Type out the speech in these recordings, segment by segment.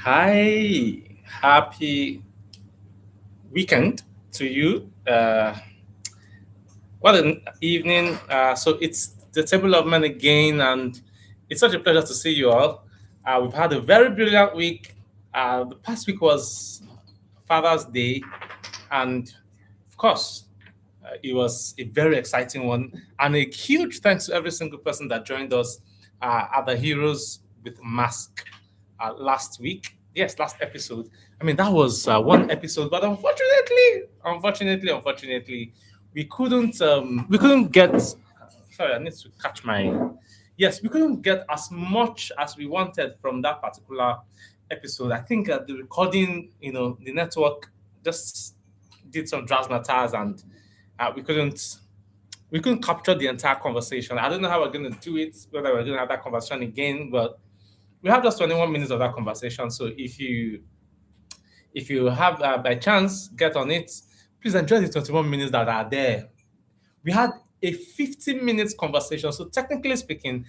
Hi, happy weekend to you. What an evening. So it's the table of men again, and it's such a pleasure to see you all. We've had a very brilliant week. The past week was Father's Day, and of course, it was a very exciting one. And a huge thanks to every single person that joined us at the Heroes with Mask last week. Yes, last episode. I mean, that was one episode, but unfortunately, we couldn't get. Sorry, I need to catch my. Yes, we couldn't get as much as we wanted from that particular episode. I think the recording, the network just did some razzmatazz, and we couldn't capture the entire conversation. I don't know how we're going to do it, whether we're going to have that conversation again, but we have just 21 minutes of that conversation. So if you have by chance get on it, please enjoy the 21 minutes that are there. We had a 15 minutes conversation. So technically speaking,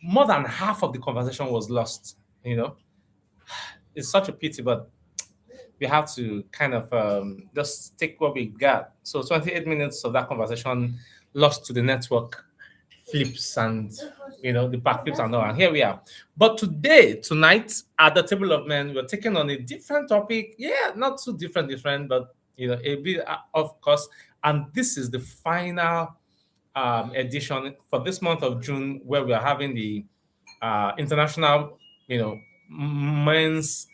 more than half of the conversation was lost. It's such a pity, but we have to kind of just take what we got. So 28 minutes of that conversation lost to the network flips and the back flips and all. And here we are. But tonight at the table of men, we're taking on a different topic. Yeah, not too different, but a bit of course. And this is the final edition for this month of June, where we are having the international, men's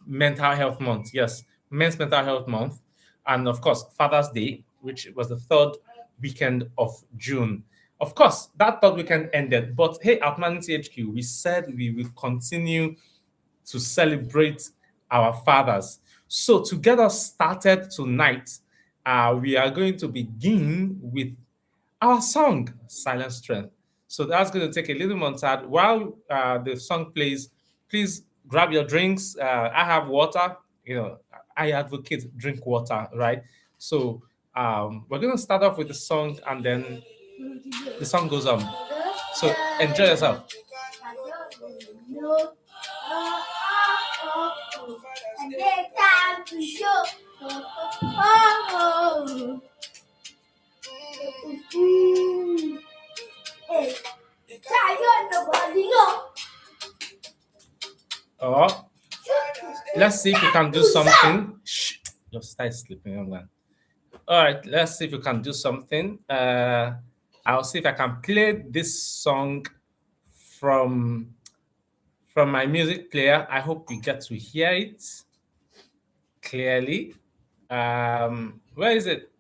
mental health month. Yes, men's mental health month, and of course Father's Day, which was the third weekend of June. Of course, that third weekend ended, but hey, at ManityHQ, we said we will continue to celebrate our fathers. So to get us started tonight, we are going to begin with our song Silent Strength. So that's going to take a little montage. While the song plays, please grab your drinks. I have water. I advocate drink water, right? So we're going to start off with the song, and then the song goes on. So enjoy yourself. And then time to show. Hey, oh, let's see if you can do something. Shh, your sister is sleeping, young man. All right, let's see if you can do something. I'll see if I can play this song from from my music player. I hope you get to hear it clearly. Where is it?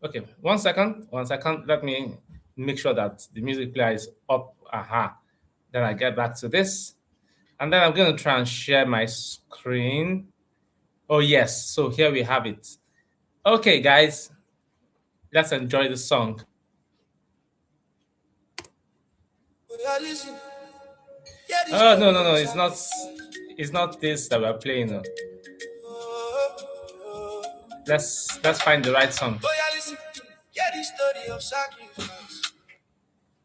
Okay, 1 second. 1 second. Let me make sure that the music player is up. Aha. Then I get back to this. And then I'm going to try and share my screen. Oh, yes. So here we have it. Okay, guys, let's enjoy the song. Oh, no. It's not this that we're playing. No. Let's find the right song.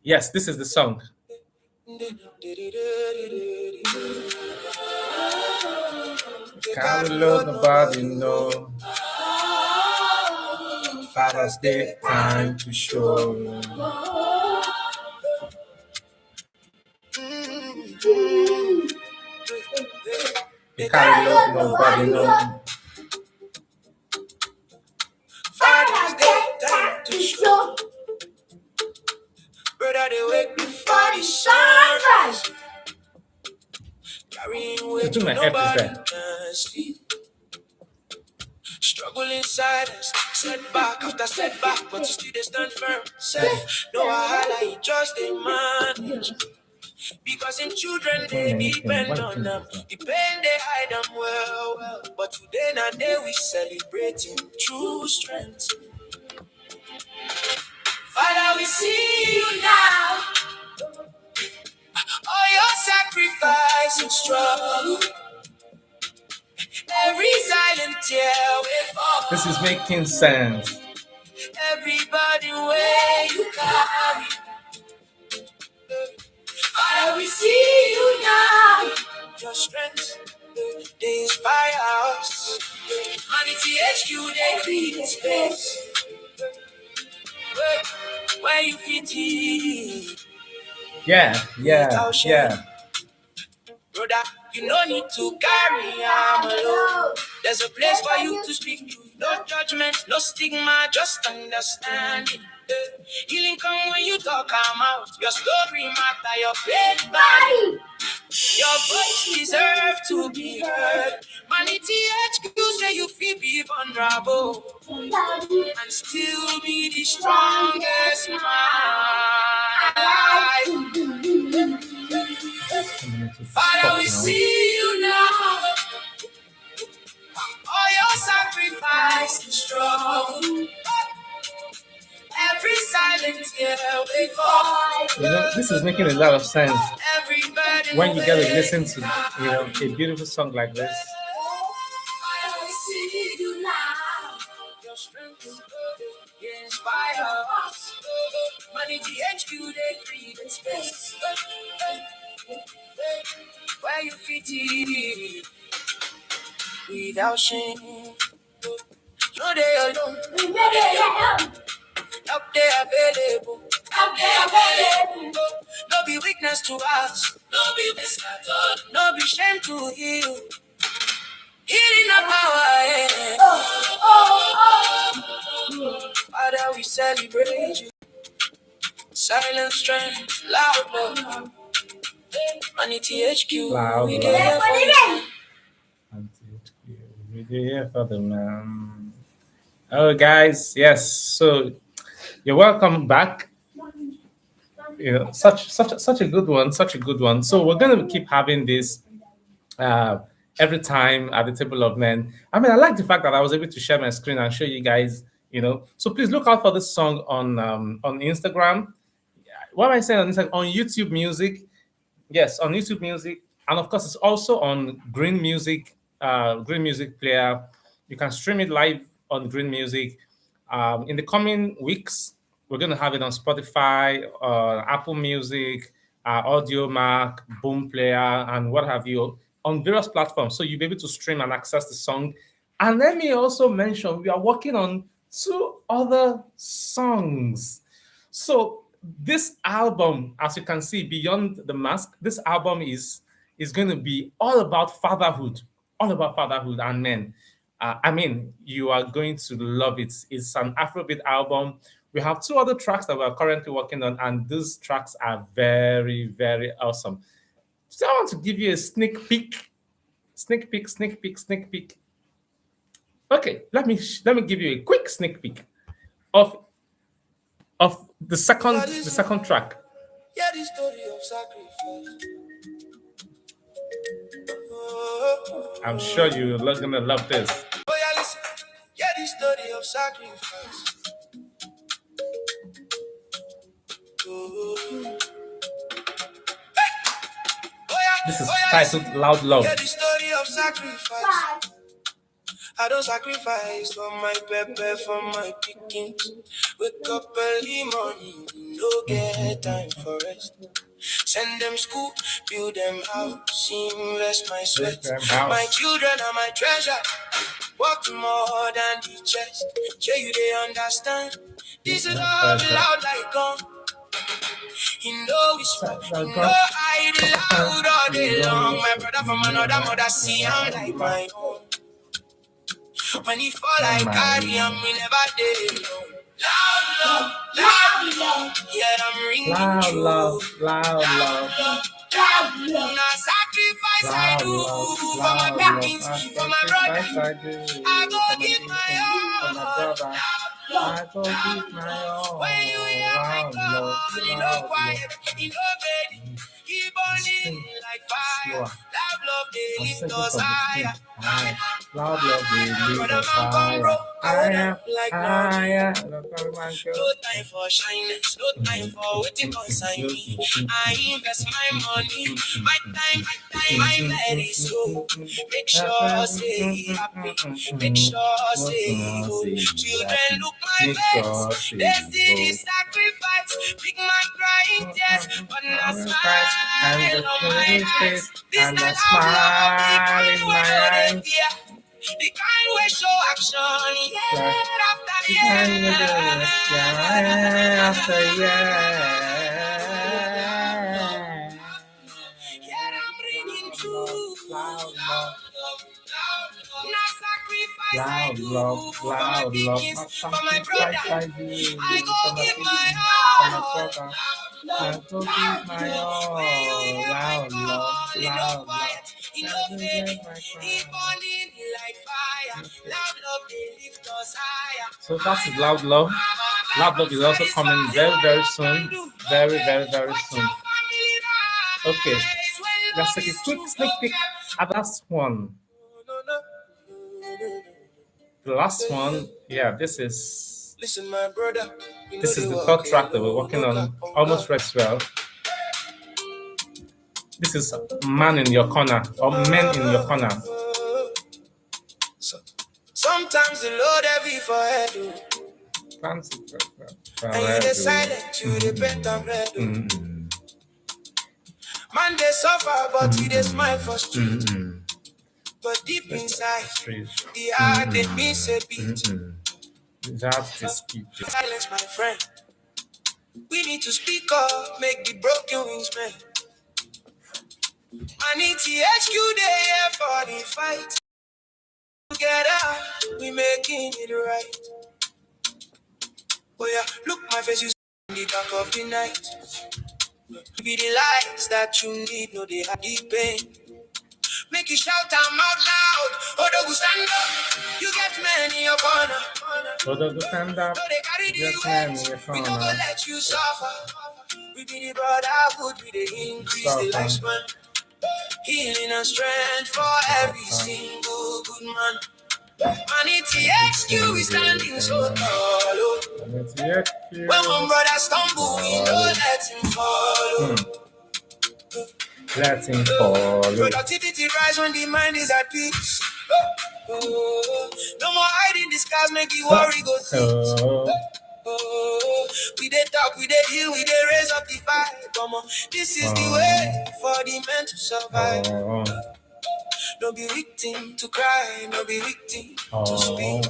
Yes, this is the song. Can't let nobody know. Father's Day time to show. You can't let nobody know. Father's Day time to show. Brother, they wake before the sunrise. Carrying weight to nobody can sleep. Struggle inside us, setback after setback, but you still they stand firm. Say, no, I just a man. Because in children they depend on them. The pain they hide them well. But today now day we celebrating true strength. Father, we see you now. All your sacrifice and struggle. Every silent tear we fall. This is making sense. Everybody where you carry. Father, we see you now. ManityHQ, they create space where you fit in. Yeah. Brother, you no need to carry am alone. There's a place for you to speak to. No judgment, no stigma, just understanding. Healing come when you talk am out. Your story matter, your pain body. Your voice deserve to be heard. Manity HQ say you feel be vulnerable and still be the strongest man. Father, we see you now. All your sacrifice and struggle. Every silent tear we fall. This is making a lot of sense when you get to listen to a beautiful song like this. I see you now. Your strength inspire us. Money HQ they create space where you fit in without shame. No they alone. Up there available. No be weakness to us. No be shame to heal. Healing up our head. Father, we celebrate you. Silent strength, loud love. ManityHQ, Loud we love. there for you. We're here for the man. Oh, guys, yes. So you're welcome back. Such a good one, such a good one. So we're gonna keep having this uh, every time at the table of men. I mean, I like the fact that I was able to share my screen and show you guys. So please look out for this song on Instagram. What am I saying on Instagram? On YouTube Music. Yes, on YouTube Music, and of course, it's also on Green Music Player. You can stream it live on Green Music. In the coming weeks, we're going to have it on Spotify, Apple Music, Audio Mac, Boom Player, and what have you, on various platforms. So you'll be able to stream and access the song. And let me also mention, we are working on two other songs. So this album, as you can see, Beyond the Mask, this album is going to be all about fatherhood and men. I mean, you are going to love it. It's an Afrobeat album. We have two other tracks that we're currently working on, and these tracks are very, very awesome. So I want to give you a sneak peek, sneak peek. Okay, let me give you a quick sneak peek of the second track. Yeah, the story of sacrifice. Oh, I'm sure you're gonna love this. yeah, listen. Yeah, the story of sacrifice. Oh, This is titled Loud Love. yeah, the story of sacrifice. I don't sacrifice for my pepper, for my pickings. Wake up early morning, no get time for rest. Send them school, build them house, invest my sweat. My children are my treasure. Work more than the chest. Sure you they understand. This is all loud like gun. You know whisper, you know hide loud all day long. My brother from another mother, see I'm like my own. When he fall like carry him, me never did. Loud love, yeah, I'm ringing Loud true. love, loud love. Now sacrifice I do for my pickings, for my brother. I go give my all. I go give my all. When you hear my call, you know quiet, you know ready. Keep burning like fire. Loud love, they lift us higher. Loud love, they lead us higher. Higher. No time for shyness, no time for waiting consign me. I invest my money, my time, my very soul. Make sure say happy, make sure say oh. Children look my face, destiny sacrifice. Big man crying tears, but not smile on my eyes. This not how love, people in my eyes. The kind way show action, Right. year after You year. can make it, yeah, after Yet I'm bringing true loud loud love, love, loud love. Now sacrifice I loud do love, for my loud love. pickings, Not for my sacrifice brother. I do I go for my give my people, for my all. brother. I Love, go loud give my love. When you all. hear my Loud love, call, in no loud love. quiet, in no That will fading, get my it crown. burning like fire. Loud love, they lift us higher. So that is loud love. Loud love is also coming very, very soon. Very, very, very soon. Okay, let's take a quick sneak peek at the last one. The last one, yeah, Listen, my brother, you know this is they the walk third track that we're alone, working no cap on. on Almost God. ready as well. This is Man in Your Corner or Men in Your Corner. So, sometimes the Lord heavy for head, and you the silent, you the bent and red. Man, they suffer, but you they smile for street. But deep inside, the heart in me say beat. That is keep. Silence, my friend. We need to speak up, make the broken wings man. ManityHQ, they here for the fight. Together, we making it right. Oh yeah, look my face, you see in the dark of the night. Be the lights that you need, no they have the pain. Make you shout them out loud. Oh, don't stand up. You get many in your corner. Brother, stand up. No, they carry the Get man in your weight. We don't go corner. let you suffer. We be the brotherhood, we they increase the lifespan. Healing and strength for every single good man. ManityHQ, we standing so tall. Oh. When one brother stumble, we don't let him follow. Let him follow. Productivity rise when the mind is at peace. No more hiding the scars, make the worry go cease. We dey talk, we dey heal, we dey raise up the fight. Come on, this is the way for the men to survive. Don't be victim to crime, don't be victim to speak.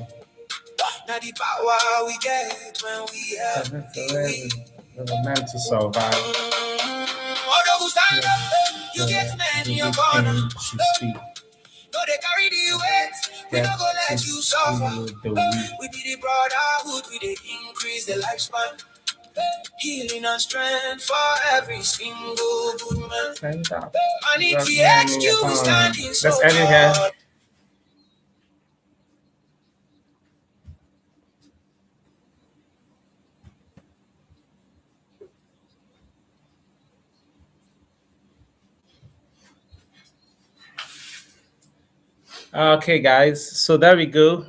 Now the power we get when we help the men to survive. Although stand up, you get men in your corner. No, they carry the weight. We don't go let you suffer. We be the brotherhood, we they increase the lifespan. Healing and strength for every single good man. Stand up. ManityHQ, we standing so let's end it here. tall. Okay, guys. So there we go.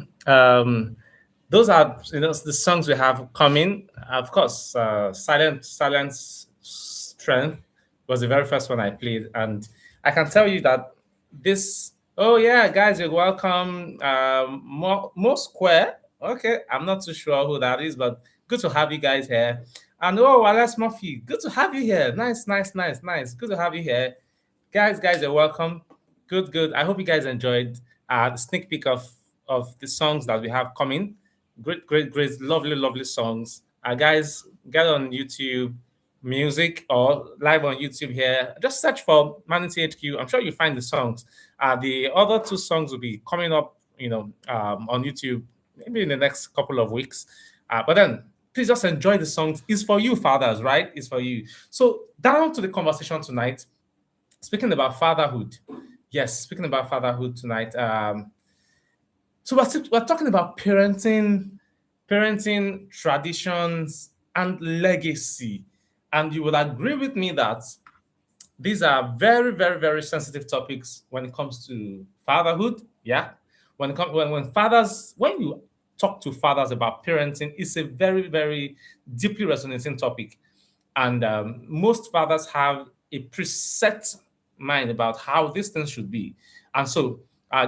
Those are the songs we have coming. Of course, Silence Strength was the very first one I played, and I can tell you that this. Oh yeah, guys, you're welcome. More Square. Okay, I'm not too sure who that is, but good to have you guys here. And oh, Alex Murphy, good to have you here. Nice, nice, nice, nice. Good to have you here, guys. You're welcome. Good. I hope you guys enjoyed the sneak peek of the songs that we have coming. Great, lovely songs. Guys, get on YouTube Music or live on YouTube here. Just search for Manity HQ. I'm sure you find the songs. The other two songs will be coming up, on YouTube maybe in the next couple of weeks. But then please just enjoy the songs. It's for you, fathers, right? It's for you. So down to the conversation tonight. Speaking about fatherhood. Yes, speaking about fatherhood tonight. So we're talking about parenting traditions and legacy. And you will agree with me that these are very, very, very sensitive topics when it comes to fatherhood. Yeah. When you talk to fathers about parenting, it's a very, very deeply resonating topic. And most fathers have a preset mind about how these things should be. And so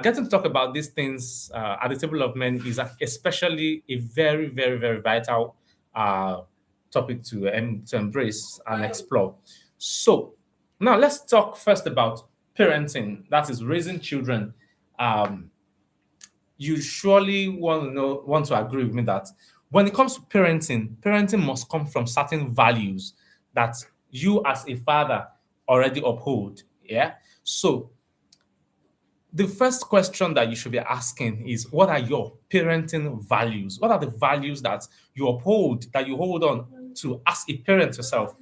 getting to talk about these things at the table of men is especially a very, very, very vital topic to embrace and explore. So now let's talk first about parenting, that is raising children. you surely want to agree with me that when it comes to parenting, parenting must come from certain values that you as a father already uphold. Yeah. So the first question that you should be asking is, what are your parenting values? What are the values that you uphold, that you hold on to as a parent yourself?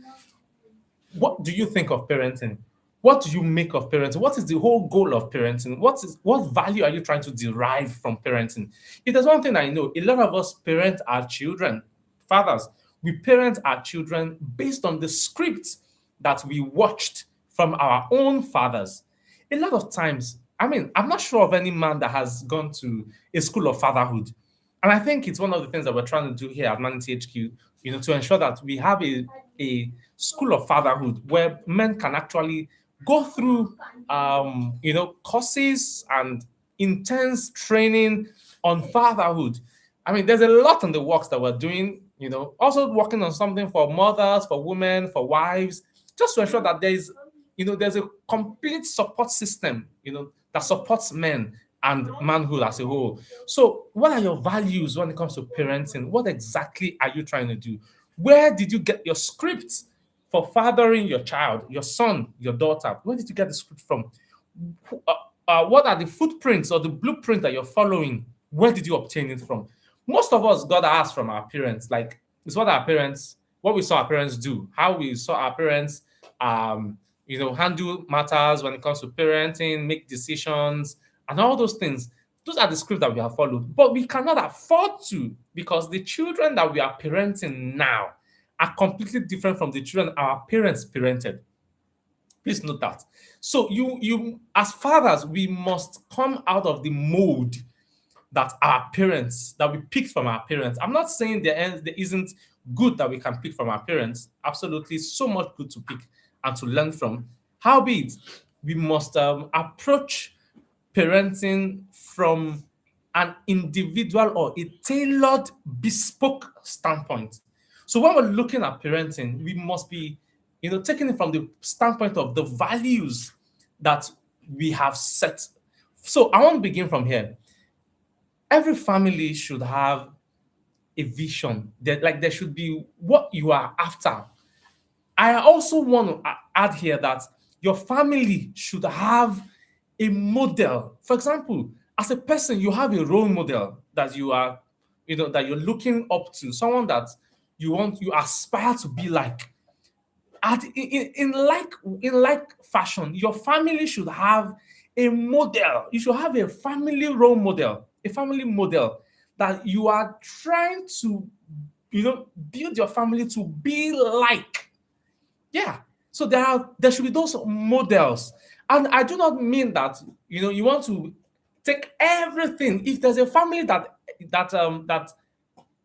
What do you think of parenting? What do you make of parenting? What is the whole goal of parenting? What value are you trying to derive from parenting? If there's one thing I know, a lot of us parent our children, fathers, we parent our children based on the script that we watched from our own fathers. A lot of times, I mean, I'm not sure of any man that has gone to a school of fatherhood. And I think it's one of the things that we're trying to do here at ManityHQ, to ensure that we have a school of fatherhood where men can actually go through, courses and intense training on fatherhood. I mean, there's a lot in the works that we're doing, also working on something for mothers, for women, for wives, just to ensure that there's a complete support system, that supports men and manhood as a whole. So, what are your values when it comes to parenting? What exactly are you trying to do? Where did you get your script for fathering your child, your son, your daughter? Where did you get the script from? What are the footprints or the blueprint that you're following? Where did you obtain it from? Most of us got asked from our parents. Like, it's what we saw our parents do, how we saw our parents, handle matters when it comes to parenting, make decisions, and all those things. Those are the scripts that we have followed, but we cannot afford to, because the children that we are parenting now are completely different from the children our parents parented. Please note that. So you as fathers, we must come out of the mold that we picked from our parents. I'm not saying there isn't good that we can pick from our parents. Absolutely, so much good to pick and to learn from. Howbeit, we must approach parenting from an individual or a tailored, bespoke standpoint. So when we're looking at parenting, we must be, taking it from the standpoint of the values that we have set. So I want to begin from here. Every family should have a vision. There should be what you are after. I also want to add here that your family should have a model. For example, as a person, you have a role model that that you're looking up to, someone that you aspire to be like. In like fashion, your family should have a model. You should have a family role model, a family model that you are trying to, build your family to be like. Yeah. So there should be those models. And I do not mean that you want to take everything. If there's a family that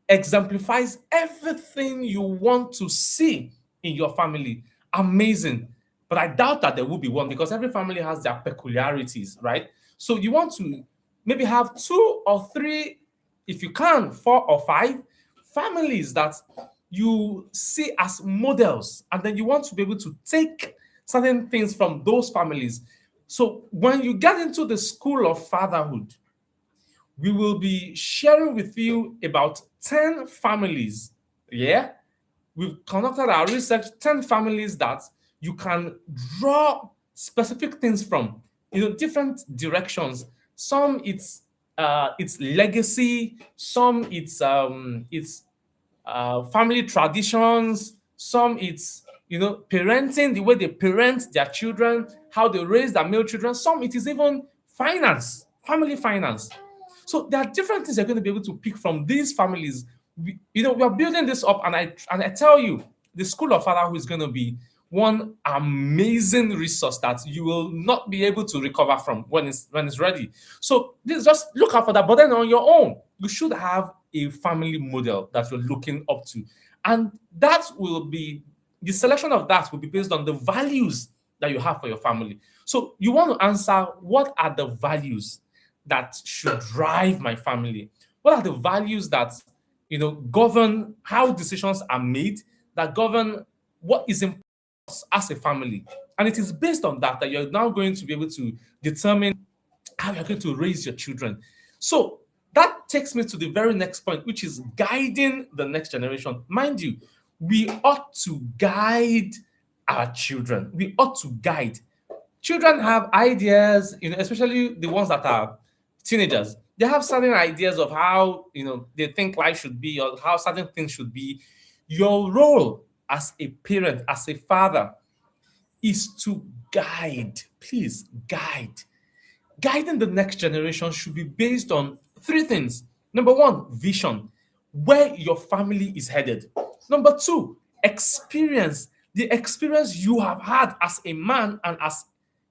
exemplifies everything you want to see in your family, amazing. But I doubt that there will be one, because every family has their peculiarities, right? So you want to maybe have 2 or 3, if you can, 4 or 5 families that you see as models, and then you want to be able to take certain things from those families. So when you get into the school of fatherhood, we will be sharing with you about 10 families. Yeah, we've conducted our research, 10 families that you can draw specific things from, different directions. Some it's legacy, some it's family traditions, some it's parenting, the way they parent their children, how they raise their male children, some it is even finance, family finance. So there are different things you're going to be able to pick from these families. We are building this up, and I tell you, the School of Fatherhood is going to be one amazing resource that you will not be able to recover from when it's ready. So this, just look out for that. But then on your own, you should have a family model that you're looking up to, and that will be the selection of that will be based on the values that you have for your family. So you want to answer, what are the values that should drive my family? What are the values that govern how decisions are made, that govern what is important as a family? And it is based on that you're now going to be able to determine how you're going to raise your children. So that takes me to the very next point, which is guiding the next generation. Mind you, we ought to guide our children. We ought to guide. Children have ideas, especially the ones that are teenagers. They have certain ideas of how, they think life should be or how certain things should be. Your role as a parent, as a father, is to guide. Please guide. Guiding the next generation should be based on three things. Number one, vision, where your family is headed. Number two, experience, the experience you have had as a man and as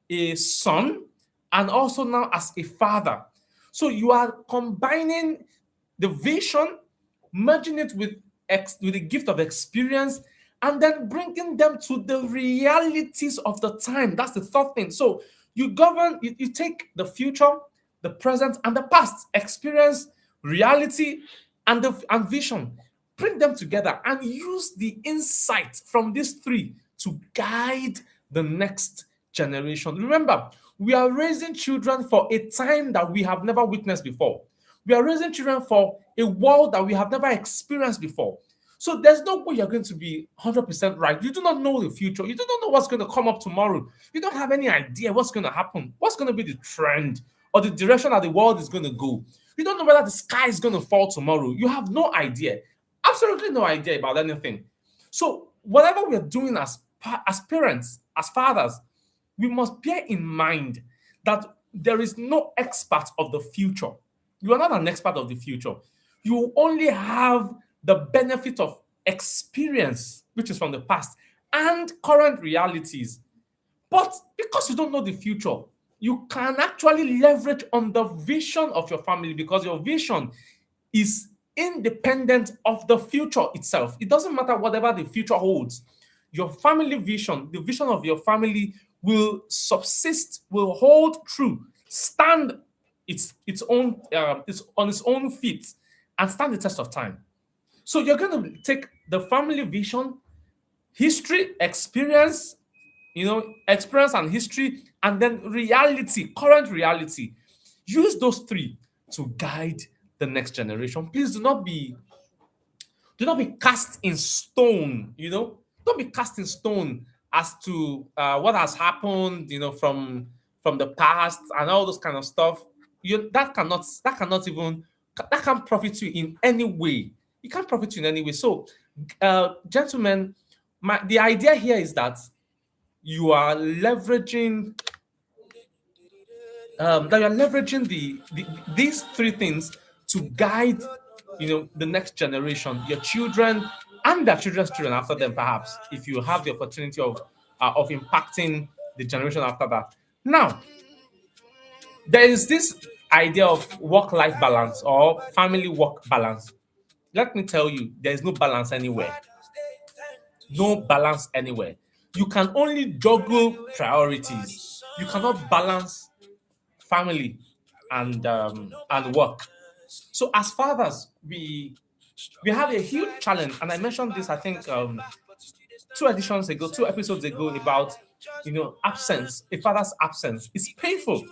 a son, and also now as a father. So you are combining the vision, merging it with with the gift of experience, and then bringing them to the realities of the time. That's the third thing. So you take the future, the present, and the past experience, reality, and vision. Bring them together and use the insight from these three to guide the next generation. Remember, we are raising children for a time that we have never witnessed before. We are raising children for a world that we have never experienced before. So there's no way you're going to be 100% right. You do not know the future. You do not know what's going to come up tomorrow. You don't have any idea what's going to happen, what's going to be the trend or the direction that the world is going to go. You don't know whether the sky is going to fall tomorrow. You have no idea, absolutely no idea about anything. So whatever we're doing as parents, as fathers, we must bear in mind that there is no expert of the future. You are not an expert of the future. You only have the benefit of experience, which is from the past, and current realities. But because you don't know the future, you can actually leverage on the vision of your family because your vision is independent of the future itself. It doesn't matter whatever the future holds. Your family vision, the vision of your family will subsist, will hold true, stand it's on its own feet and stand the test of time. So you're going to take the family vision, history, experience and history, and then reality, current reality. Use those three to guide the next generation. Please do not be cast in stone, don't be cast in stone as to what has happened, from the past and all those kind of stuff. That can't profit you in any way. It can't profit you in any way. So, gentlemen, the idea here is that you are leveraging these three things to guide the next generation, your children and their children's children after them, perhaps, if you have the opportunity of impacting the generation after that. Now, there is this idea of work-life balance or family work balance. Let me tell you, there is no balance anywhere. No balance anywhere. You can only juggle priorities. You cannot balance family and work. So as fathers, we have a huge challenge, and I mentioned this, I think, two episodes ago, about absence, a father's absence. It's painful.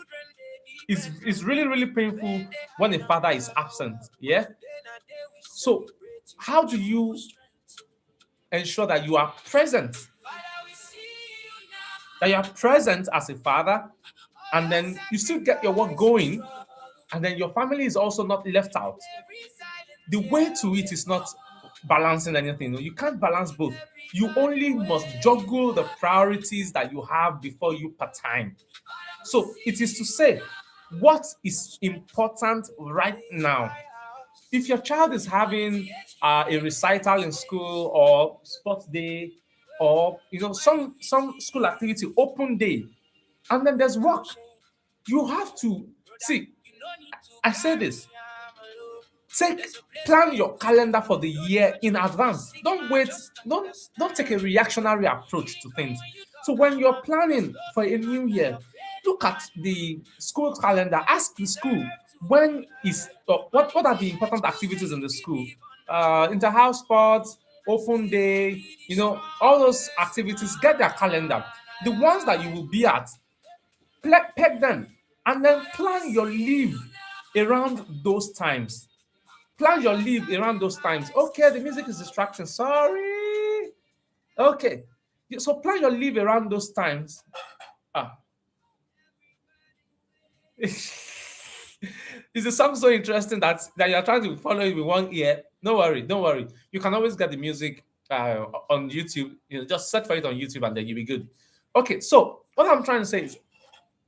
It's really, really painful when a father is absent. Yeah. So how do you ensure that you are present? That you are present as a father, and then you still get your work going, and then your family is also not left out. The way to it is not balancing anything. No, you can't balance both. You only must juggle the priorities that you have before you part time. So it is to say, what is important right now? If your child is having a recital in school or sports day, or some school activity, open day, and then there's work, you have to see. I say this: take plan your calendar for the year in advance. Don't wait. Don't take a reactionary approach to things. So when you're planning for a new year, look at the school calendar. Ask the school when is what are the important activities in the school. Inter-house sports, open day, all those activities. Get their calendar. The ones that you will be at, peg them, and then plan your leave around those times. Plan your leave around those times. Okay, the music is distracting. Sorry. Okay. So plan your leave around those times. Ah. Is the song so interesting that you're trying to follow it with one ear? No worry, don't worry. You can always get the music on YouTube. Just search for it on YouTube and then you'll be good. Okay, so what I'm trying to say is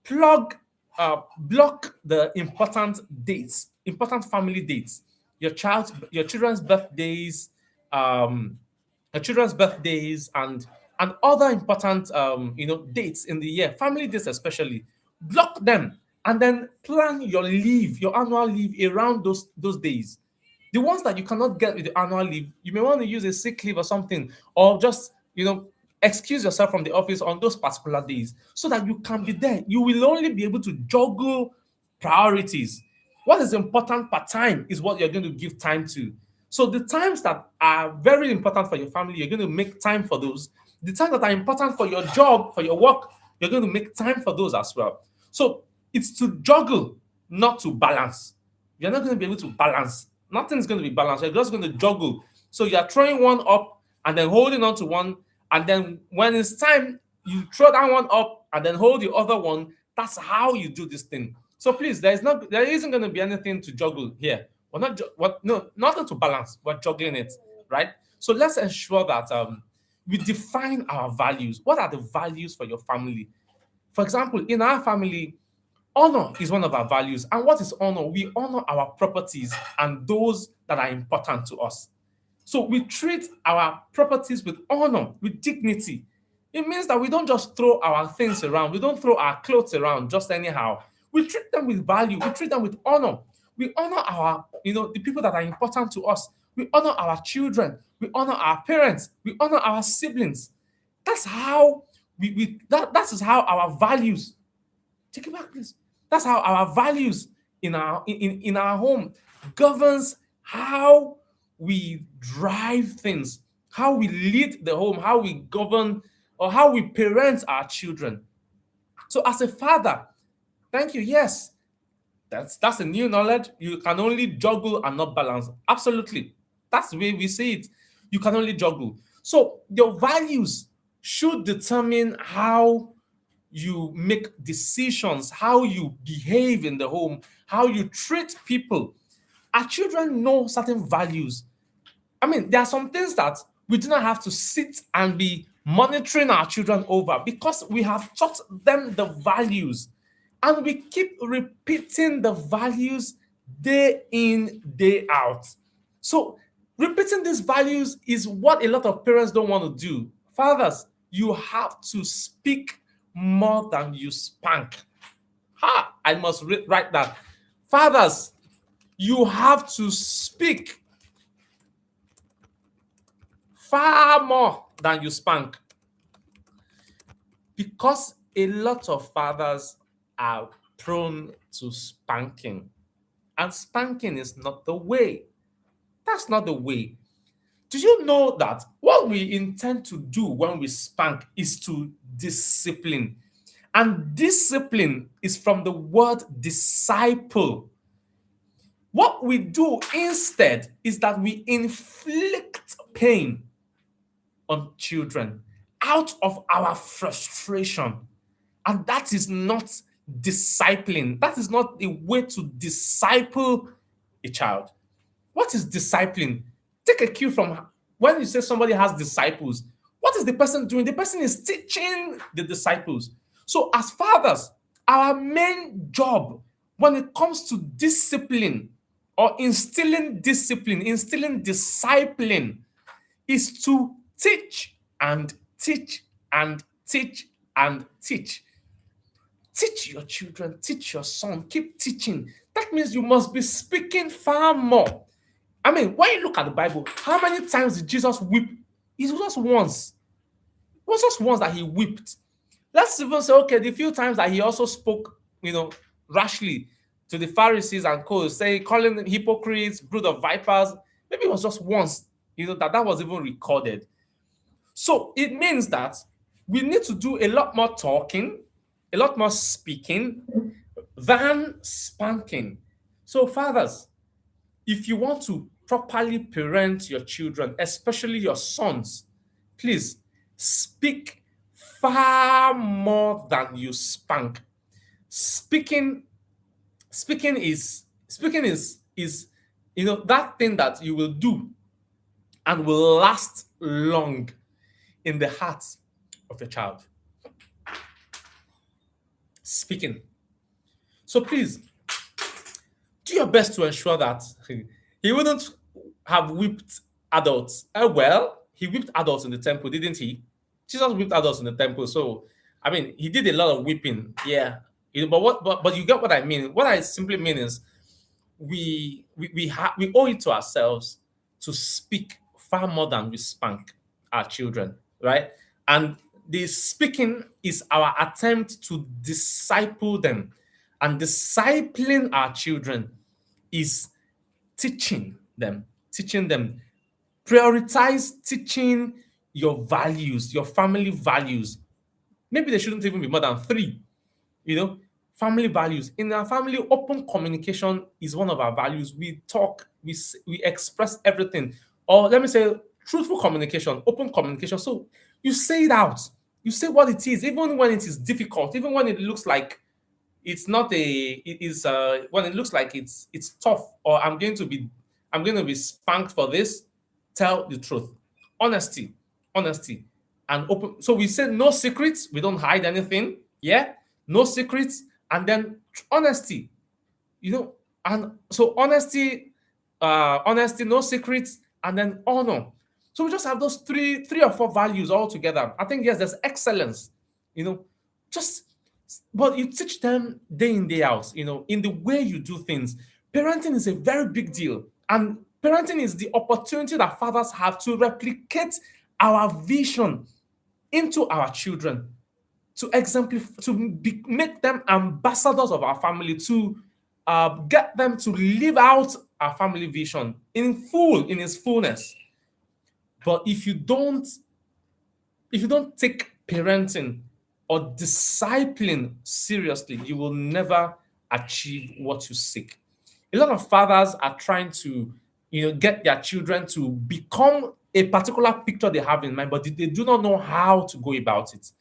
block the important dates, important family dates, your children's birthdays, um, and other important dates in the year, family dates especially. Block them and then plan your leave, your annual leave around those days. The ones that you cannot get with the annual leave, you may want to use a sick leave or something, or just excuse yourself from the office on those particular days so that you can be there. You will only be able to juggle priorities. What is important per time is what you're going to give time to. So the times that are very important for your family, you're going to make time for those. The times that are important for your job, for your work, you're going to make time for those as well. So it's to juggle, not to balance. You're not going to be able to balance. Nothing's going to be balanced. You're just going to juggle. So you're throwing one up and then holding on to one. And then when it's time, you throw that one up and then hold the other one. That's how you do this thing. So please, there isn't going to be anything to juggle here. We're not nothing to balance. We're juggling it, right? So let's ensure that we define our values. What are the values for your family? For example, in our family, honor is one of our values. And what is honor? We honor our properties and those that are important to us. So we treat our properties with honor, with dignity. It means that we don't just throw our things around. We don't throw our clothes around just anyhow. We treat them with value. We treat them with honor. We honor the people that are important to us. We honor our children. We honor our parents. We honor our siblings. That's how that is how our values. Take it back, please. That's how our values in our home governs how we drive things, how we lead the home, how we govern or how we parent our children. So as a father, thank you. Yes, that's a new knowledge. You can only juggle and not balance. Absolutely. That's the way we see it. You can only juggle. So your values should determine how you make decisions, how you behave in the home, how you treat people. Our children know certain values. I mean, there are some things that we do not have to sit and be monitoring our children over because we have taught them the values and we keep repeating the values day in, day out. So, repeating these values is what a lot of parents don't want to do. Fathers, you have to speak more than you spank. I must write that. Fathers, you have to speak far more than you spank. Because a lot of fathers are prone to spanking. And spanking is not the way. That's not the way. Do you know that what we intend to do when we spank is to discipline? And discipline is from the word disciple. What we do instead is that we inflict pain on children out of our frustration. And that is not discipline. That is not a way to disciple a child. What is discipline? Take a cue from when you say somebody has disciples. What is the person doing? The person is teaching the disciples. So, as fathers, our main job when it comes to discipline or instilling discipline, instilling discipline, is to teach and teach and teach and teach. Teach your children, teach your son, keep teaching. That means you must be speaking far more. I mean, when you look at the Bible, how many times did Jesus weep? It was just once. It was just once that he wept. Let's even say, okay, the few times that he also spoke, rashly to the Pharisees and co, calling them hypocrites, brood of vipers. Maybe it was just once, that was even recorded. So it means that we need to do a lot more talking, a lot more speaking than spanking. So, fathers, if you want to properly parent your children, especially your sons, please speak far more than you spank. Speaking, speaking is that thing that you will do and will last long in the heart of your child. Speaking. So please do your best to ensure that he wouldn't have whipped adults. Well, he whipped adults in the temple, didn't he? Jesus whipped adults in the temple. So, I mean, he did a lot of whipping. Yeah. But you get what I mean. What I simply mean is we owe it to ourselves to speak far more than we spank our children, right? And the speaking is our attempt to disciple them. And discipling our children is teaching them. Prioritize teaching your values, your family values. Maybe they shouldn't even be more than three. you know Family values. In our family, open communication is one of our values. We talk, we express everything, or let me say truthful communication, open communication. So you say it out, you say what it is, even when it is difficult, even when it looks like it's not a it is when it looks like it's tough, or I'm going to be spanked for this. Tell the truth. Honesty honesty and open. So we say no secrets, we don't hide anything. Yeah, no secrets. And then honesty. And so honesty, no secrets, and then honor. So we just have those three or four values all together. I think, yes, there's excellence. you know just but you teach them day in, day out, in the way you do things. Parenting is a very big deal. And parenting is the opportunity that fathers have to replicate our vision into our children, to exemplify, make them ambassadors of our family, to get them to live out our family vision in its fullness. But if you don't take parenting or discipline seriously, you will never achieve what you seek. A lot of fathers are trying to, get their children to become a particular picture they have in mind, but they do not know how to go about it.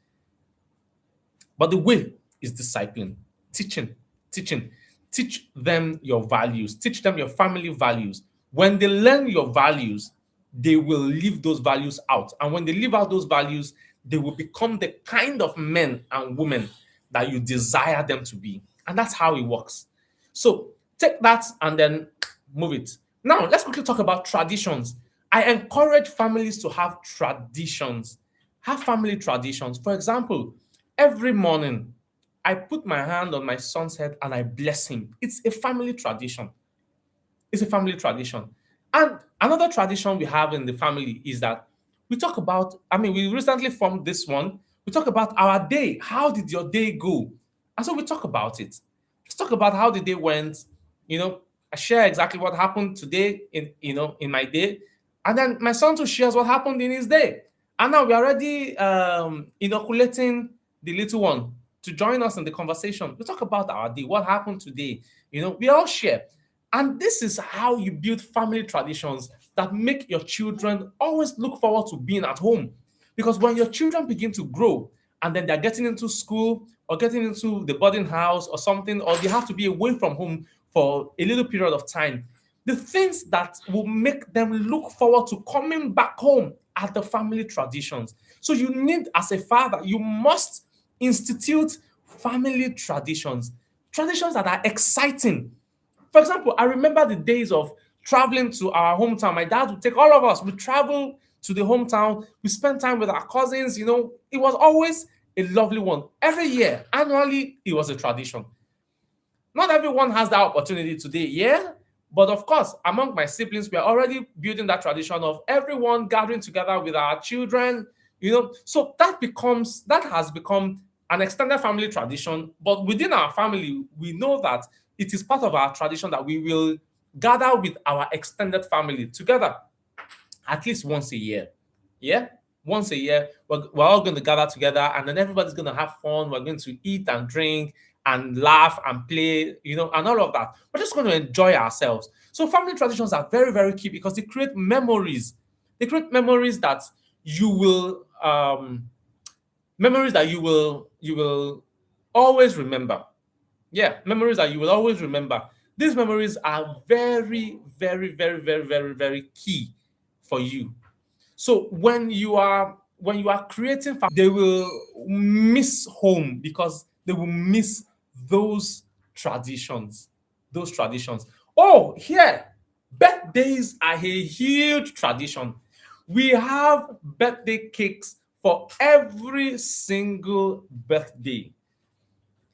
But the way is discipline, teaching, teaching. Teach them your values, teach them your family values. When they learn your values, they will live those values out. And when they live out those values, they will become the kind of men and women that you desire them to be. And that's how it works. So take that and then move it. Now, let's quickly talk about traditions. I encourage families to have traditions. Have family traditions. For example, every morning, I put my hand on my son's head and I bless him. It's a family tradition. It's a family tradition. And another tradition we have in the family is that we talk about, we recently formed this one. We talk about our day. How did your day go? And so we talk about it. Let's talk about how the day went. I share exactly what happened today in my day. And then my son too shares what happened in his day. And now we're already inoculating the little one to join us in the conversation. We talk about our day, what happened today. We all share. And this is how you build family traditions that make your children always look forward to being at home. Because when your children begin to grow and then they're getting into school or getting into the boarding house or something, or they have to be away from home for a little period of time, the things that will make them look forward to coming back home are the family traditions. So you need, as a father, you must institute family traditions that are exciting. For example, I remember the days of traveling to our hometown. My dad would take all of us. We travel to the hometown. We spend time with our cousins. It was always a lovely one. Every year, annually, it was a tradition. Not everyone has that opportunity today, yeah? But of course, among my siblings, we are already building that tradition of everyone gathering together with our children. So that has become an extended family tradition. But within our family, we know that it is part of our tradition that we will gather with our extended family together at least once a year. Yeah? Once a year, we're all going to gather together, and then everybody's going to have fun. We're going to eat and drink and laugh and play, and all of that. We're just going to enjoy ourselves. So family traditions are very, very key because they create memories. They create memories that you will always remember. Yeah, memories that you will always remember. These memories are very, very, very, very, very, very key for you. So when you are creating family, they will miss home because they will miss those traditions. Those traditions. Oh, here, birthdays are a huge tradition. We have birthday cakes for every single birthday.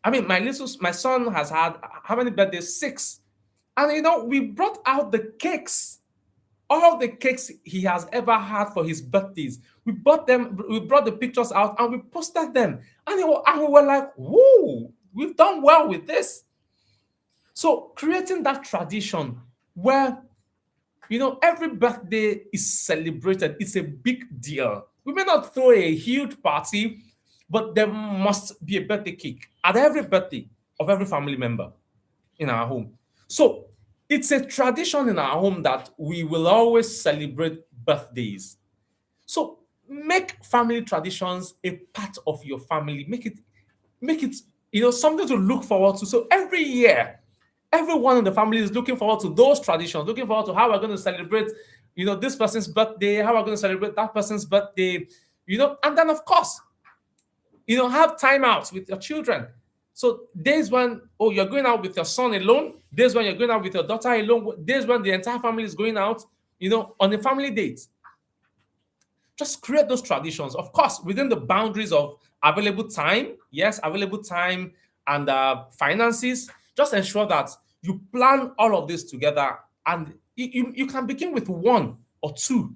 I mean, my son has had how many birthdays? 6. And we brought out the cakes, all the cakes he has ever had for his birthdays. We brought the pictures out and we posted them. And we were like, whoa, we've done well with this. So creating that tradition where every birthday is celebrated, it's a big deal. We may not throw a huge party, but there must be a birthday cake at every birthday of every family member in our home. So it's a tradition in our home that we will always celebrate birthdays. So make family traditions a part of your family. Make it something to look forward to. So every year, everyone in the family is looking forward to those traditions, looking forward to how we're going to celebrate, this person's birthday, how we're going to celebrate that person's birthday, and then of course, have time out with your children. So days when you're going out with your son alone, days when you're going out with your daughter alone, days when the entire family is going out, on a family date. Just create those traditions, of course, within the boundaries of available time. Yes, available time and finances. Just ensure that you plan all of this together, and you can begin with 1 or 2.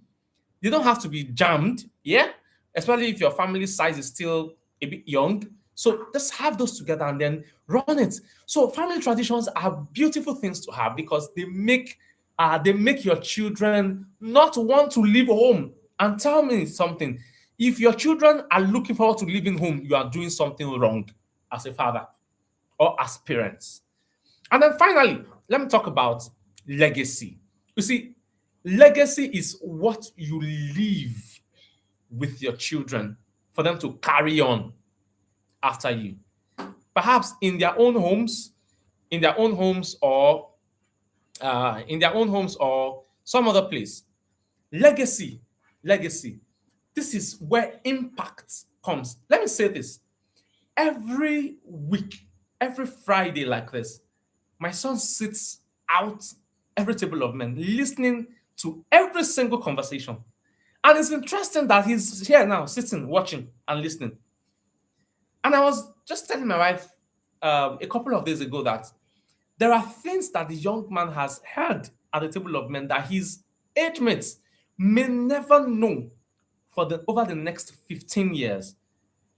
You don't have to be jammed, yeah, especially if your family size is still a bit young. So just have those together and then run it. So family traditions are beautiful things to have because they make your children not want to leave home. And tell me something: if your children are looking forward to leaving home, you are doing something wrong as a father or as parents. And then finally, let me talk about legacy. You see, legacy is what you leave with your children for them to carry on after you. Perhaps in their own homes, or some other place. Legacy, legacy. This is where impact comes. Let me say this: every week, every Friday like this, my son sits out every table of men, listening to every single conversation. And it's interesting that he's here now, sitting, watching, and listening. And I was just telling my wife a couple of days ago that there are things that the young man has heard at the table of men that his age mates may never know over the next 15 years.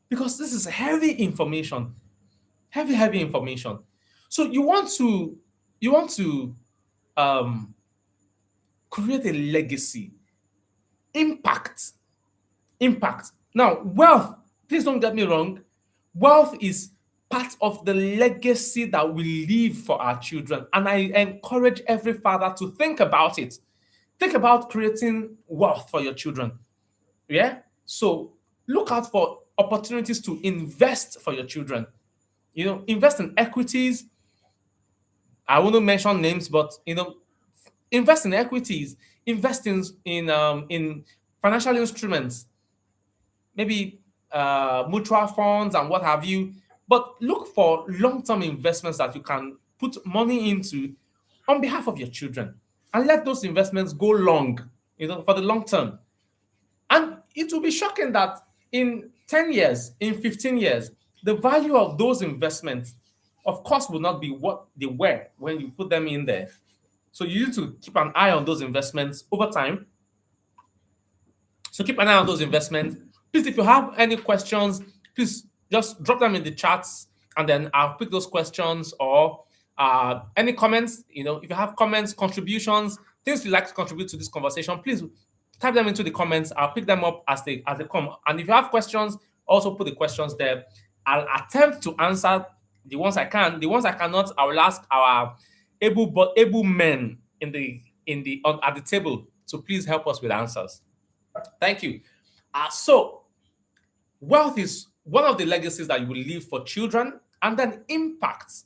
Because this is heavy information, heavy information. So you want to um, create a legacy, impact, impact. Now, wealth. Please don't get me wrong. Wealth is part of the legacy that we leave for our children, and I encourage every father to think about it. Think about creating wealth for your children. Yeah. So look out for opportunities to invest for your children. Invest in equities. I won't mention names, but invest in equities, invest in financial instruments, maybe mutual funds and what have you. But look for long-term investments that you can put money into on behalf of your children, and let those investments go long, for the long term. And it will be shocking that in 10 years, in 15 years, the value of those investments, of course, will not be what they were when you put them in there. So you need to keep an eye on those investments over time. So keep an eye on those investments. Please, if you have any questions, please just drop them in the chats, and then I'll pick those questions, or any comments. If you have comments, contributions, things you'd like to contribute to this conversation, please type them into the comments. I'll pick them up as they come. And if you have questions, also put the questions there. I'll attempt to answer The ones I cannot, I will ask our able men at the table to please help us with answers. Thank you. So wealth is one of the legacies that you will leave for children, and then impact.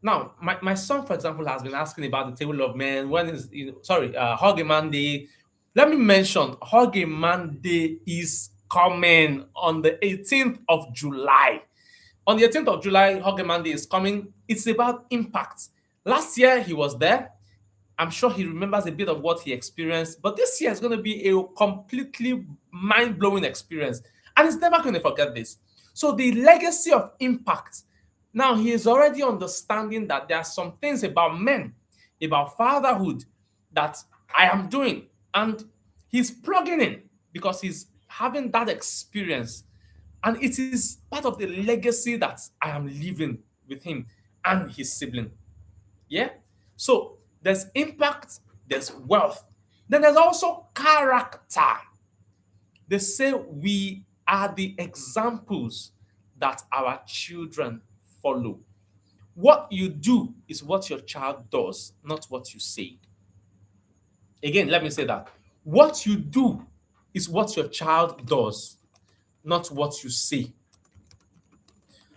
Now, my son, for example, has been asking about the table of men. When is, sorry, Hug a Man Day. Let me mention, Hug a Man Day is coming on the 18th of July. On the 18th of July, Hug a Man Day is coming. It's about impact. Last year, he was there. I'm sure he remembers a bit of what he experienced, but this year is going to be a completely mind blowing experience. And he's never going to forget this. So, the legacy of impact. Now, he is already understanding that there are some things about men, about fatherhood, that I am doing. And he's plugging in because he's having that experience. And it is part of the legacy that I am leaving with him and his sibling. Yeah? So there's impact, there's wealth, then there's also character. They say we are the examples that our children follow. What you do is what your child does, not what you say. Again, let me say that. What you do is what your child does, not what you say.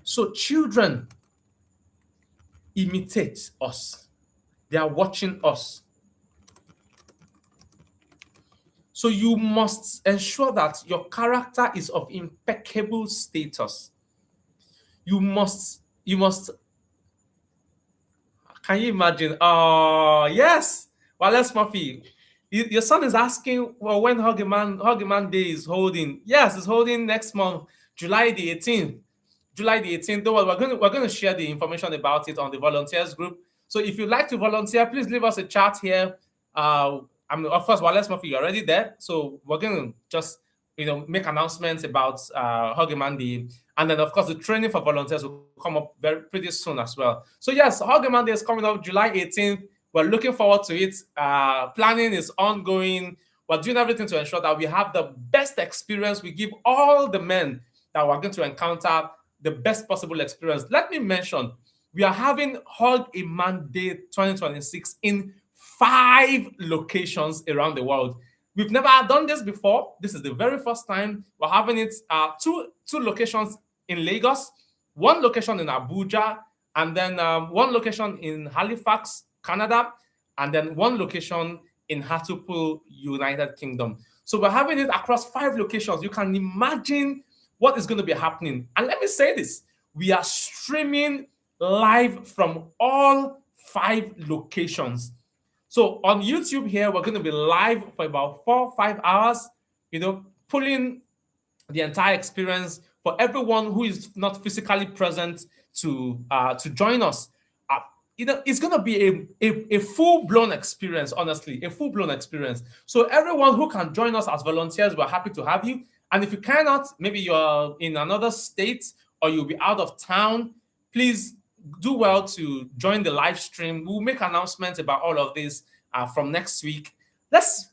So children imitate us. They are watching us. So you must ensure that your character is of impeccable status. You must, can you imagine? Oh, yes. Wallace Murphy, your son is asking, well, when Hug a Man Day is holding. Yes, it's holding next month, July the 18th. July the 18th. Though we're going to share the information about it on the volunteers group. So if you'd like to volunteer, please leave us a chat here. Of course, Wallace Murphy, you're already there. So we're going to just make announcements about Hug a Man Day. And then, of course, the training for volunteers will come up pretty soon as well. So yes, Hug a Man Day is coming up July 18th. We're looking forward to it. Planning is ongoing. We're doing everything to ensure that we have the best experience. We give all the men that we're going to encounter the best possible experience. Let me mention, we are having Hug a Man Day 2026 in 5 locations around the world. We've never done this before. This is the very first time we're having it. Two locations in Lagos, 1 location in Abuja, and then 1 location in Halifax, Canada, and then 1 location in Hartlepool, United Kingdom. So we're having it across 5 locations. You can imagine what is going to be happening. And let me say this, we are streaming live from all 5 locations. So on YouTube here, we're going to be live for about 4 or 5 hours, pulling the entire experience for everyone who is not physically present to join us. It's going to be a full-blown experience, honestly, a full-blown experience. So everyone who can join us as volunteers, we're happy to have you. And if you cannot, maybe you're in another state or you'll be out of town, please do well to join the live stream. We'll make announcements about all of this from next week. Let's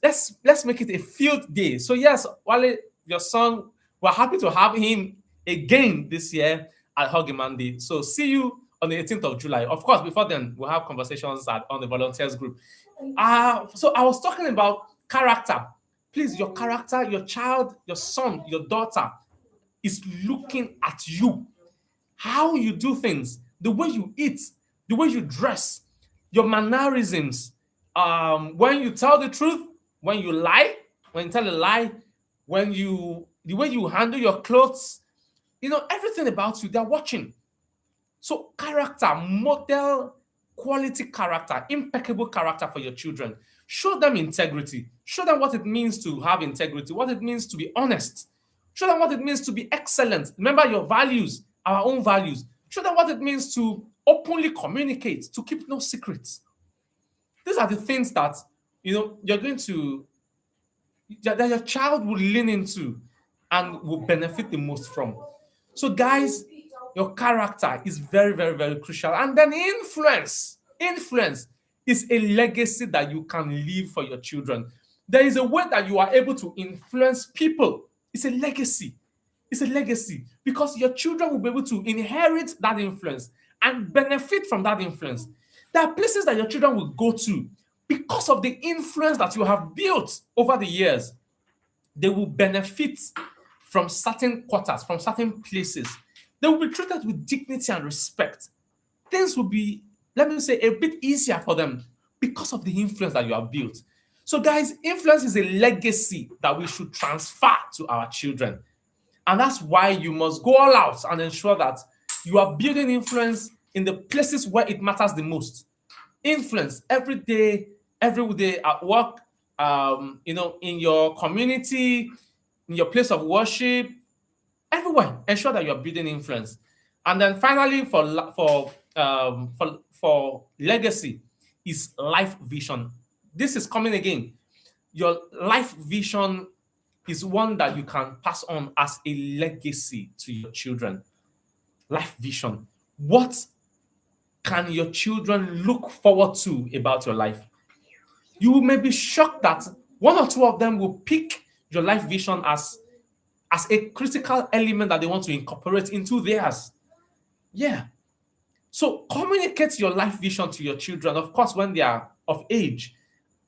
make it a field day. So yes, Wale, your son, we're happy to have him again this year at Hug a Man Day. So see you on the 18th of July. Of course, before then, we'll have conversations on the volunteers group. So I was talking about character. Please, your character, your child, your son, your daughter is looking at you. How you do things, the way you eat, the way you dress, your mannerisms, when you tell the truth, when you lie, when you tell a lie, the way you handle your clothes, everything about you, they're watching. So character, model quality character, impeccable character for your children. Show them integrity. Show them what it means to have integrity, what it means to be honest. Show them what it means to be excellent. Remember your values, our own values. Show them what it means to openly communicate, to keep no secrets. These are the things that you're going to, that your child will lean into and will benefit the most from. So guys, your character is very, very, very crucial. And then influence is a legacy that you can leave for your children. There is a way that you are able to influence people. It's a legacy. It's a legacy because your children will be able to inherit that influence and benefit from that influence. There are places that your children will go to because of the influence that you have built over the years. They will benefit from certain quarters, from certain places. They will be treated with dignity and respect. Things will be, let me say, a bit easier for them because of the influence that you have built. So, guys, influence is a legacy that we should transfer to our children. And that's why you must go all out and ensure that you are building influence in the places where it matters the most. Influence every day at work, in your community, in your place of worship, everywhere. Ensure that you're building influence. And then finally, for legacy, is life vision. This is coming again. Your life vision is one that you can pass on as a legacy to your children. Life vision. What can your children look forward to about your life? You may be shocked that one or two of them will pick your life vision as a critical element that they want to incorporate into theirs. Yeah. So communicate your life vision to your children, of course, when they are of age.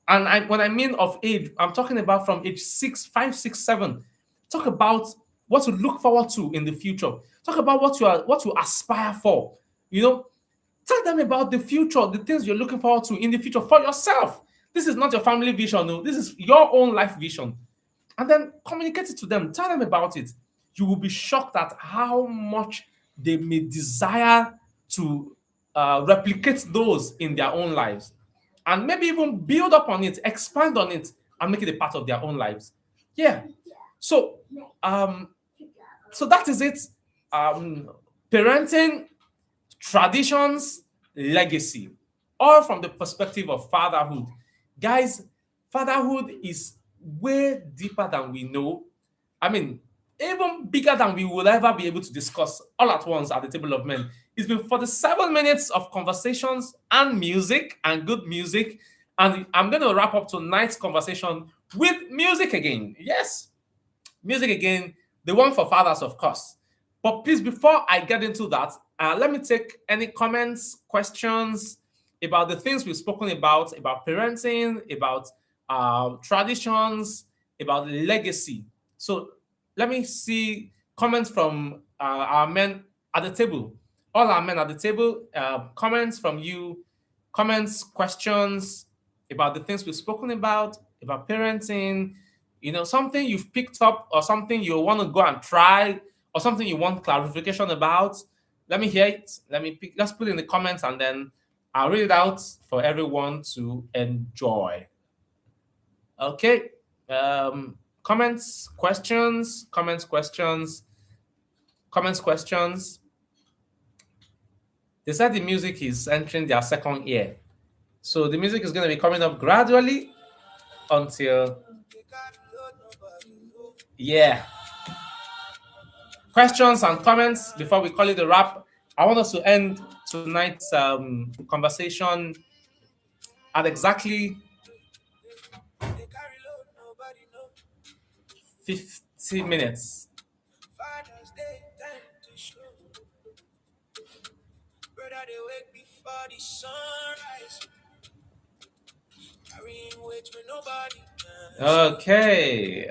And when I mean of age, I'm talking about from age 6, 5, 6, 7. Talk about what to look forward to in the future. Talk about what you aspire for. Tell them about the future, the things you're looking forward to in the future for yourself. This is not your family vision, no. This is your own life vision. And then communicate it to them. Tell them about it. You will be shocked at how much they may desire to replicate those in their own lives. And maybe even build up on it, expand on it, and make it a part of their own lives. Yeah. So that is it. Parenting, traditions, legacy, all from the perspective of fatherhood. Guys, fatherhood is way deeper than we know. I mean, even bigger than we will ever be able to discuss all at once at the table of men. It's been 47 minutes of conversations and music and good music. And I'm going to wrap up tonight's conversation with music again. Yes, music again, the one for fathers, of course. But please, before I get into that, let me take any comments, questions about the things we've spoken about parenting, about traditions, about legacy. So let me see comments from our men at the table. All our men at the table, comments from you, comments, questions about the things we've spoken about parenting, something you've picked up or something you want to go and try or something you want clarification about. Let me hear it. Let's put it in the comments and then I'll read it out for everyone to enjoy. Okay. Comments, questions. They said the music is entering their second ear. So the music is going to be coming up gradually until... Yeah. Questions and comments before we call it a wrap. I want us to end tonight's conversation at exactly 50 minutes. Okay.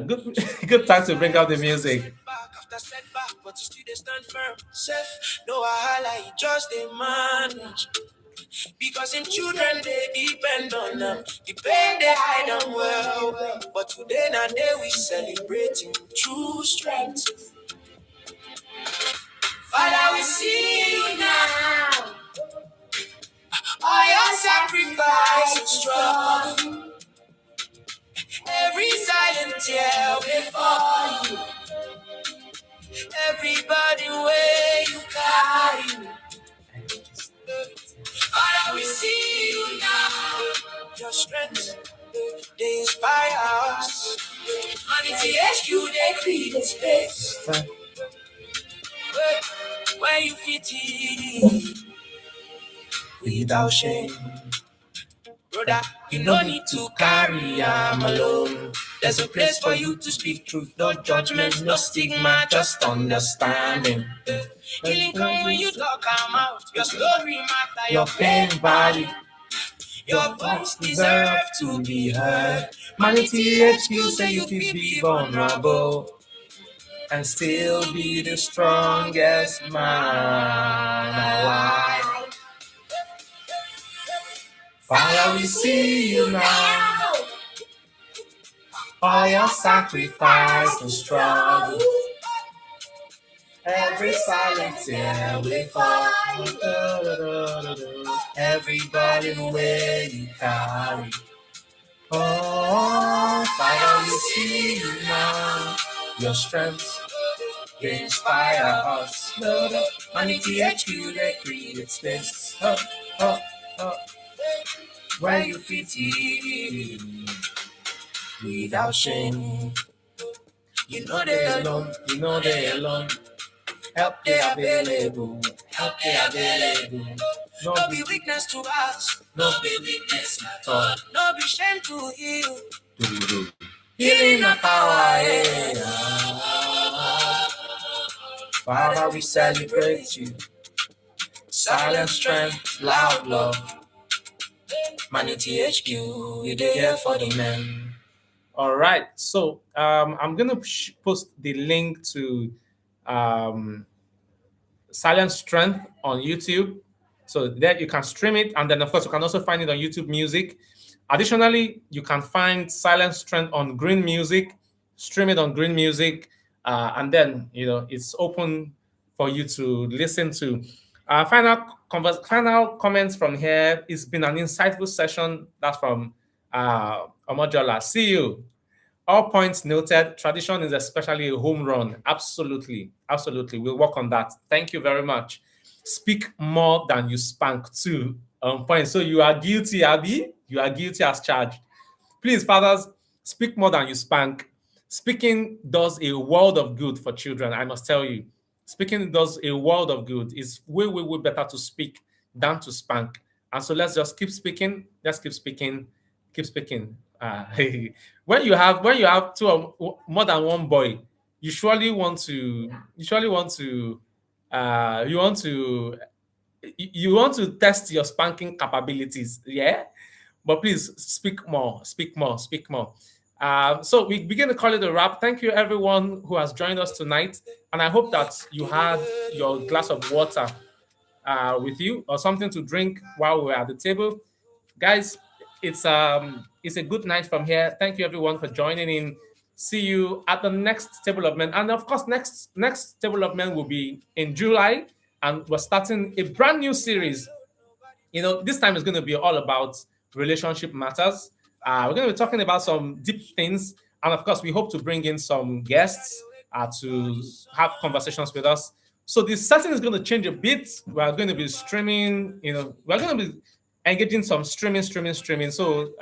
Good good time to bring out the music. But you still stand firm. No, I like just a man. Because in children they depend on them. The pain they hide them well. But today now they we celebrating true strength. Father, we see you now. All your sacrifice and struggle. Every silent tear before you. Everybody where you carry. Father, we see you now. Your strength, they inspire us. ManityHQ, they create space. Where you fit in without shame. Brother, you no need to carry am alone. There's a place for you to speak truth, no judgment, no stigma, just understanding. Healing come when you talk am out. Your story matter, your pain valid. Your voice deserve to be heard. ManityHQ say you fit be vulnerable and still be the strongest man alive. Father, we see you now. All your sacrifice and struggle. Every silent tear we fall. Everybody where you carry. Oh, Father, we see you now. Your strength inspire us. ManityHQ, they create space. Where you fit in without shame. You know they alone. You know they alone. Help they available. Help they available. No be weakness to us. No be weakness at all. No be shame to heal. Healing a power. Father, we celebrate you. Silent strength, loud love. ManityHQ, we there for the men. All right. So I'm gonna post the link to um, Silent Strength on YouTube. So there you can stream it, and then of course you can also find it on YouTube Music. Additionally, you can find Silent Strength on Green Music, stream it on Green Music, and then it's open for you to listen to. Final comments from here. It's been an insightful session. That's from Omojola. See you. All points noted. Tradition is especially a home run. Absolutely. Absolutely. We'll work on that. Thank you very much. Speak more than you spank too. Point. So you are guilty, Abby. You are guilty as charged. Please, fathers, speak more than you spank. Speaking does a world of good for children, I must tell you. Speaking does a world of good. It's way, way, way better to speak than to spank. And so let's just keep speaking. Let's keep speaking. Keep speaking. When you have two or more than one boy, you surely want to you want to you want to test your spanking capabilities. Yeah, but please speak more, speak more, speak more. So we begin to call it a wrap. Thank you, everyone who has joined us tonight, and I hope that you had your glass of water with you or something to drink while we're at the table, guys. It's a good night from here. Thank you, everyone, for joining in. See you at the next table of men, and of course, next table of men will be in July, and we're starting a brand new series. This time is going to be all about relationship matters. We're going to be talking about some deep things. And of course, we hope to bring in some guests to have conversations with us. So the setting is going to change a bit. We're going to be streaming, we're going to be engaging some streaming. So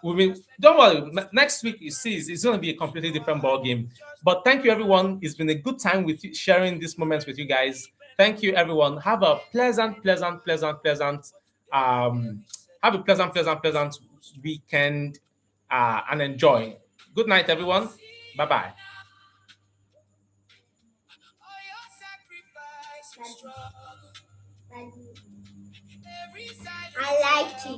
we will, don't worry, next week you see it's going to be a completely different ball game. But thank you, everyone. It's been a good time with you, sharing these moments with you guys. Thank you, everyone. Have a pleasant um, weekend and enjoy. Good night, everyone. Bye bye. I like it.